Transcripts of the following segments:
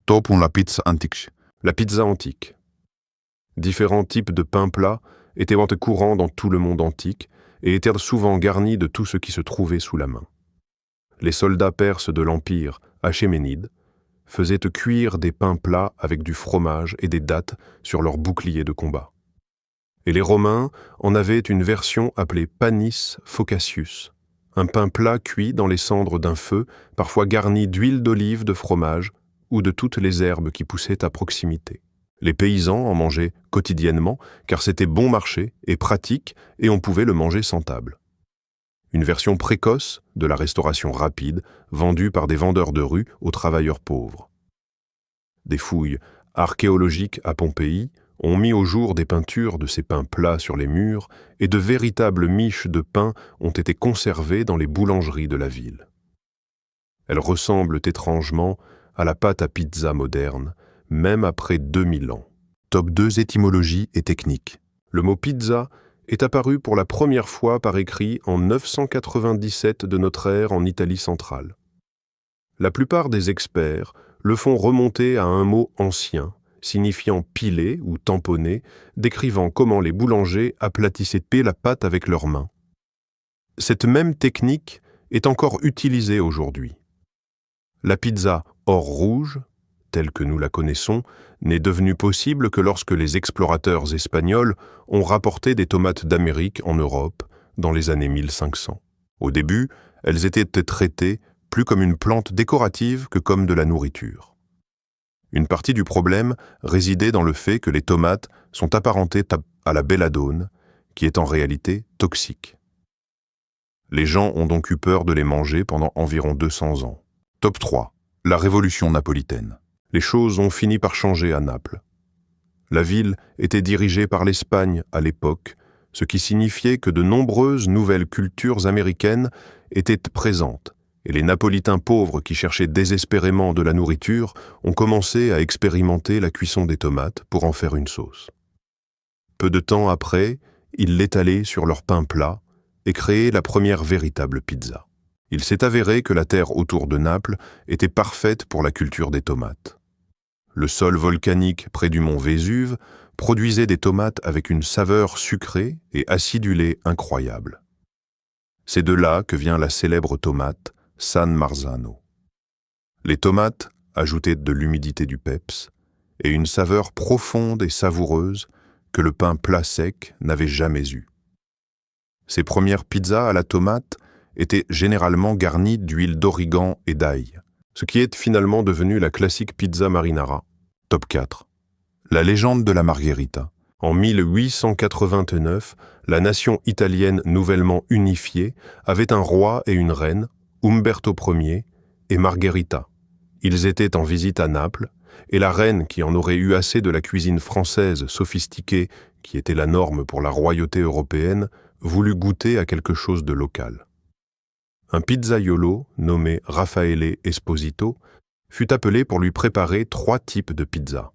Top 1 la pizza antique. La pizza antique. Différents types de pains plats étaient courants dans tout le monde antique et étaient souvent garnis de tout ce qui se trouvait sous la main. Les soldats perses de l'Empire achéménide faisaient cuire des pains plats avec du fromage et des dattes sur leurs boucliers de combat. Et les Romains en avaient une version appelée panis focacius, un pain plat cuit dans les cendres d'un feu, parfois garni d'huile d'olive, de fromage ou de toutes les herbes qui poussaient à proximité. Les paysans en mangeaient quotidiennement car c'était bon marché et pratique et on pouvait le manger sans table. Une version précoce de la restauration rapide vendue par des vendeurs de rue aux travailleurs pauvres. Des fouilles archéologiques à Pompéi ont mis au jour des peintures de ces pains plats sur les murs et de véritables miches de pain ont été conservées dans les boulangeries de la ville. Elles ressemblent étrangement à la pâte à pizza moderne, même après 2000 ans. Top 2 étymologie et technique. Le mot pizza est apparu pour la première fois par écrit en 997 de notre ère en Italie centrale. La plupart des experts le font remonter à un mot ancien, signifiant piler ou tamponner, décrivant comment les boulangers aplatissaient la pâte avec leurs mains. Cette même technique est encore utilisée aujourd'hui. La pizza or rouge, telle que nous la connaissons, n'est devenue possible que lorsque les explorateurs espagnols ont rapporté des tomates d'Amérique en Europe dans les années 1500. Au début, elles étaient traitées plus comme une plante décorative que comme de la nourriture. Une partie du problème résidait dans le fait que les tomates sont apparentées à la belladone, qui est en réalité toxique. Les gens ont donc eu peur de les manger pendant environ 200 ans. Top 3. La révolution napolitaine. Les choses ont fini par changer à Naples. La ville était dirigée par l'Espagne à l'époque, ce qui signifiait que de nombreuses nouvelles cultures américaines étaient présentes, et les Napolitains pauvres qui cherchaient désespérément de la nourriture ont commencé à expérimenter la cuisson des tomates pour en faire une sauce. Peu de temps après, ils l'étalaient sur leur pain plat et créaient la première véritable pizza. Il s'est avéré que la terre autour de Naples était parfaite pour la culture des tomates. Le sol volcanique près du mont Vésuve produisait des tomates avec une saveur sucrée et acidulée incroyable. C'est de là que vient la célèbre tomate San Marzano. Les tomates ajoutaient de l'humidité du peps et une saveur profonde et savoureuse que le pain plat sec n'avait jamais eue. Ces premières pizzas à la tomate étaient généralement garnies d'huile d'origan et d'ail, ce qui est finalement devenu la classique pizza marinara. Top 4. La légende de la margherita. En 1889, la nation italienne nouvellement unifiée avait un roi et une reine, Umberto Ier et Margherita. Ils étaient en visite à Naples, et la reine, qui en aurait eu assez de la cuisine française sophistiquée, qui était la norme pour la royauté européenne, voulut goûter à quelque chose de local. Un pizzaiolo nommé Raffaele Esposito fut appelé pour lui préparer 3 types de pizza.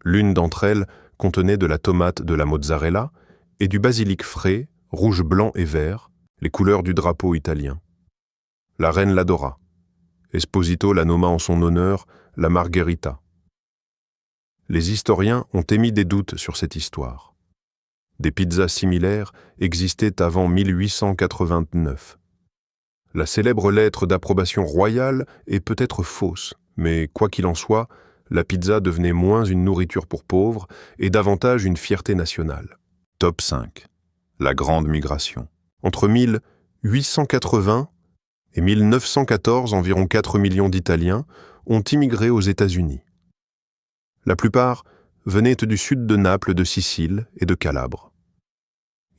L'une d'entre elles contenait de la tomate de la mozzarella et du basilic frais, rouge, blanc et vert, les couleurs du drapeau italien. La reine l'adora. Esposito la nomma en son honneur la Margherita. Les historiens ont émis des doutes sur cette histoire. Des pizzas similaires existaient avant 1889. La célèbre lettre d'approbation royale est peut-être fausse, mais quoi qu'il en soit, la pizza devenait moins une nourriture pour pauvres et davantage une fierté nationale. Top 5. La grande migration. Entre 1880 et 1914, environ 4 millions d'Italiens ont immigré aux États-Unis. La plupart venaient du sud de Naples, de Sicile et de Calabre.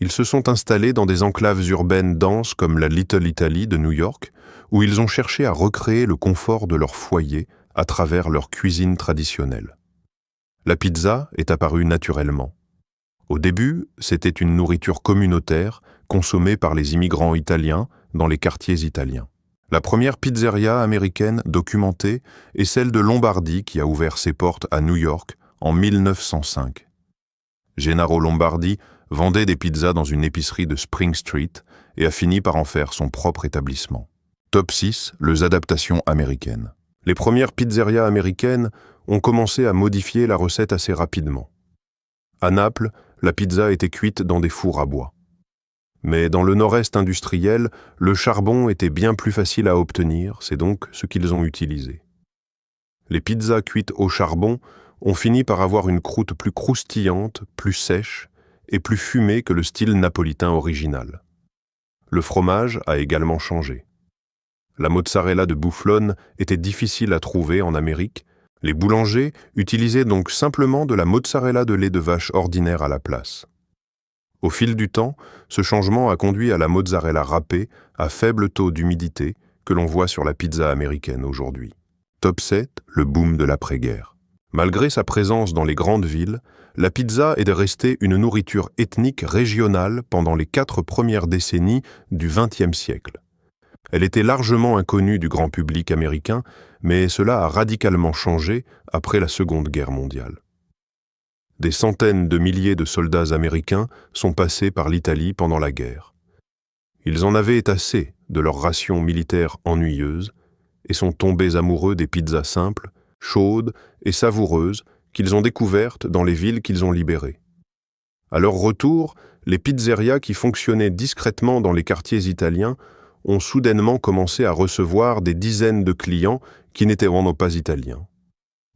Ils se sont installés dans des enclaves urbaines denses comme la Little Italy de New York, où ils ont cherché à recréer le confort de leur foyer à travers leur cuisine traditionnelle. La pizza est apparue naturellement. Au début, c'était une nourriture communautaire consommée par les immigrants italiens dans les quartiers italiens. La première pizzeria américaine documentée est celle de Lombardie qui a ouvert ses portes à New York en 1905. Gennaro Lombardi vendait des pizzas dans une épicerie de Spring Street et a fini par en faire son propre établissement. Top 6, les adaptations américaines. Les premières pizzerias américaines ont commencé à modifier la recette assez rapidement. À Naples, la pizza était cuite dans des fours à bois. Mais dans le nord-est industriel, le charbon était bien plus facile à obtenir, c'est donc ce qu'ils ont utilisé. Les pizzas cuites au charbon ont fini par avoir une croûte plus croustillante, plus sèche et plus fumée que le style napolitain original. Le fromage a également changé. La mozzarella de Bufflone était difficile à trouver en Amérique. Les boulangers utilisaient donc simplement de la mozzarella de lait de vache ordinaire à la place. Au fil du temps, ce changement a conduit à la mozzarella râpée à faible taux d'humidité que l'on voit sur la pizza américaine aujourd'hui. Top 7, le boom de l'après-guerre. Malgré sa présence dans les grandes villes, la pizza est restée une nourriture ethnique régionale pendant les 4 premières décennies du XXe siècle. Elle était largement inconnue du grand public américain, mais cela a radicalement changé après la Seconde Guerre mondiale. Des centaines de milliers de soldats américains sont passés par l'Italie pendant la guerre. Ils en avaient assez de leurs rations militaires ennuyeuses et sont tombés amoureux des pizzas simples, chaudes et savoureuses qu'ils ont découvertes dans les villes qu'ils ont libérées. À leur retour, les pizzerias qui fonctionnaient discrètement dans les quartiers italiens ont soudainement commencé à recevoir des dizaines de clients qui n'étaient vraiment pas italiens.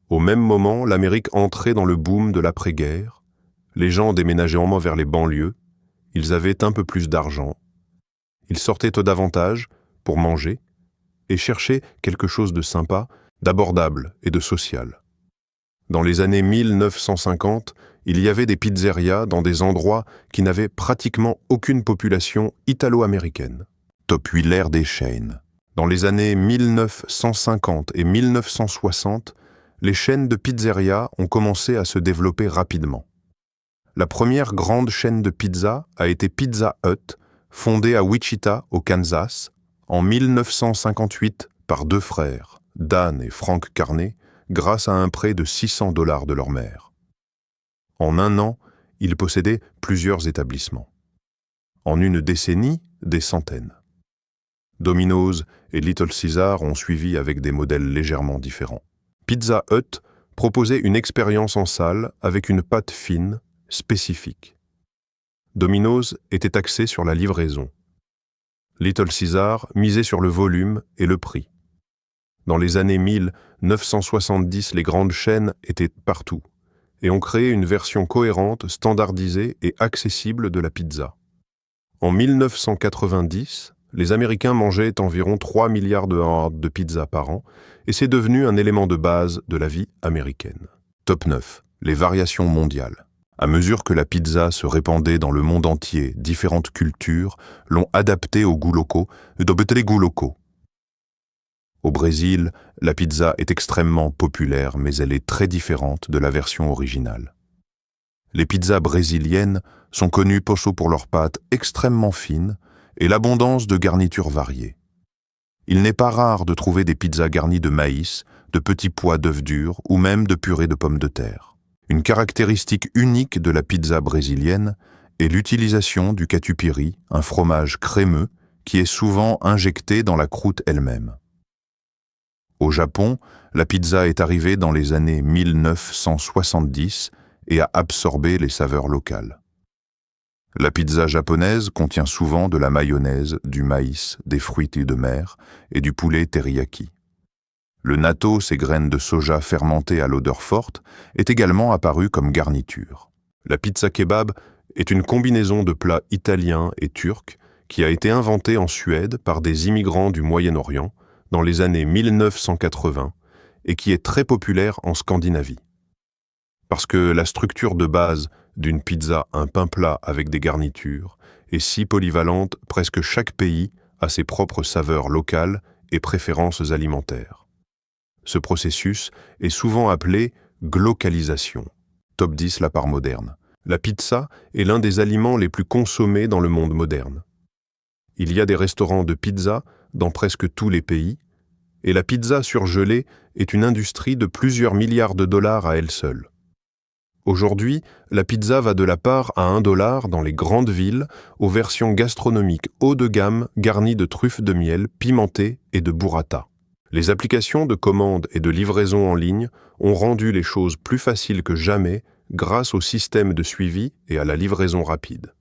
Au même moment, l'Amérique entrait dans le boom de l'après-guerre. Les gens déménageaient en main vers les banlieues. Ils avaient un peu plus d'argent. Ils sortaient davantage pour manger et cherchaient quelque chose de sympa, d'abordable et de social. Dans les années 1950, il y avait des pizzerias dans des endroits qui n'avaient pratiquement aucune population italo-américaine. Top 8, l'ère des chaînes. Dans les années 1950 et 1960, les chaînes de pizzeria ont commencé à se développer rapidement. La première grande chaîne de pizza a été Pizza Hut, fondée à Wichita, au Kansas, en 1958 par 2 frères, Dan et Frank Carney, grâce à un prêt de $600 de leur mère. En un an, ils possédaient plusieurs établissements. En une décennie, des centaines. Domino's et Little Caesar ont suivi avec des modèles légèrement différents. Pizza Hut proposait une expérience en salle avec une pâte fine, spécifique. Domino's était axé sur la livraison. Little Caesar misait sur le volume et le prix. Dans les années 1970, les grandes chaînes étaient partout et ont créé une version cohérente, standardisée et accessible de la pizza. En 1990, les Américains mangeaient environ 3 milliards de pizza par an et c'est devenu un élément de base de la vie américaine. Top 9, les variations mondiales. À mesure que la pizza se répandait dans le monde entier, différentes cultures l'ont adaptée aux goûts locaux, Au Brésil, la pizza est extrêmement populaire, mais elle est très différente de la version originale. Les pizzas brésiliennes sont connues pour leurs pâtes extrêmement fines et l'abondance de garnitures variées. Il n'est pas rare de trouver des pizzas garnies de maïs, de petits pois d'œufs durs ou même de purée de pommes de terre. Une caractéristique unique de la pizza brésilienne est l'utilisation du catupiry, un fromage crémeux qui est souvent injecté dans la croûte elle-même. Au Japon, la pizza est arrivée dans les années 1970 et a absorbé les saveurs locales. La pizza japonaise contient souvent de la mayonnaise, du maïs, des fruits de mer et du poulet teriyaki. Le natto, ces graines de soja fermentées à l'odeur forte, est également apparu comme garniture. La pizza kebab est une combinaison de plats italiens et turcs qui a été inventée en Suède par des immigrants du Moyen-Orient dans les années 1980 et qui est très populaire en Scandinavie. Parce que la structure de base d'une pizza, un pain plat avec des garnitures, est si polyvalente, presque chaque pays a ses propres saveurs locales et préférences alimentaires. Ce processus est souvent appelé glocalisation. Top 10, la part moderne. La pizza est l'un des aliments les plus consommés dans le monde moderne. Il y a des restaurants de pizza dans presque tous les pays, et la pizza surgelée est une industrie de plusieurs milliards de dollars à elle seule. Aujourd'hui, la pizza va de la part à $1 dans les grandes villes aux versions gastronomiques haut de gamme garnies de truffes de miel, pimentées et de burrata. Les applications de commande et de livraison en ligne ont rendu les choses plus faciles que jamais grâce au système de suivi et à la livraison rapide.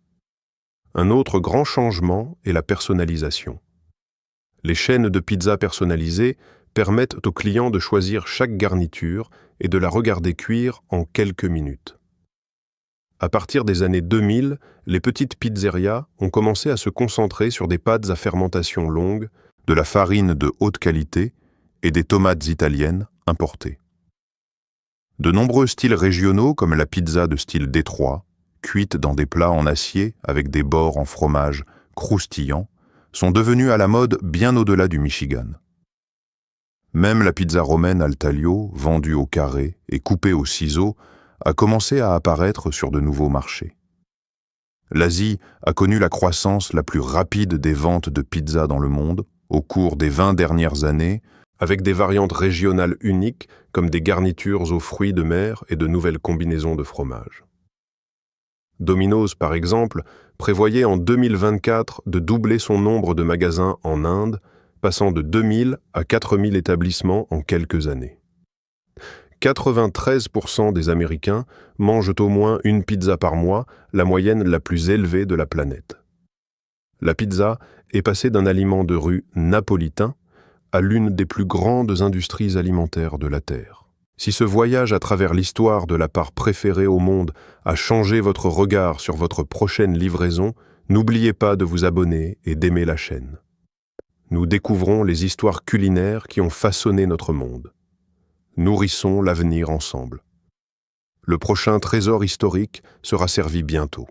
Un autre grand changement est la personnalisation. Les chaînes de pizza personnalisées permettent aux clients de choisir chaque garniture et de la regarder cuire en quelques minutes. À partir des années 2000, les petites pizzerias ont commencé à se concentrer sur des pâtes à fermentation longue, de la farine de haute qualité et des tomates italiennes importées. De nombreux styles régionaux comme la pizza de style Détroit, cuite dans des plats en acier avec des bords en fromage croustillants, sont devenus à la mode bien au-delà du Michigan. Même la pizza romaine al taglio, vendue au carré et coupée au ciseau, a commencé à apparaître sur de nouveaux marchés. L'Asie a connu la croissance la plus rapide des ventes de pizza dans le monde au cours des 20 dernières années, avec des variantes régionales uniques comme des garnitures aux fruits de mer et de nouvelles combinaisons de fromages. Domino's, par exemple, prévoyait en 2024 de doubler son nombre de magasins en Inde, passant de 2000 à 4000 établissements en quelques années. 93% des Américains mangent au moins une pizza par mois, la moyenne la plus élevée de la planète. La pizza est passée d'un aliment de rue napolitain à l'une des plus grandes industries alimentaires de la Terre. Si ce voyage à travers l'histoire de la part préférée au monde a changé votre regard sur votre prochaine livraison, n'oubliez pas de vous abonner et d'aimer la chaîne. Nous découvrons les histoires culinaires qui ont façonné notre monde. Nourrissons l'avenir ensemble. Le prochain trésor historique sera servi bientôt.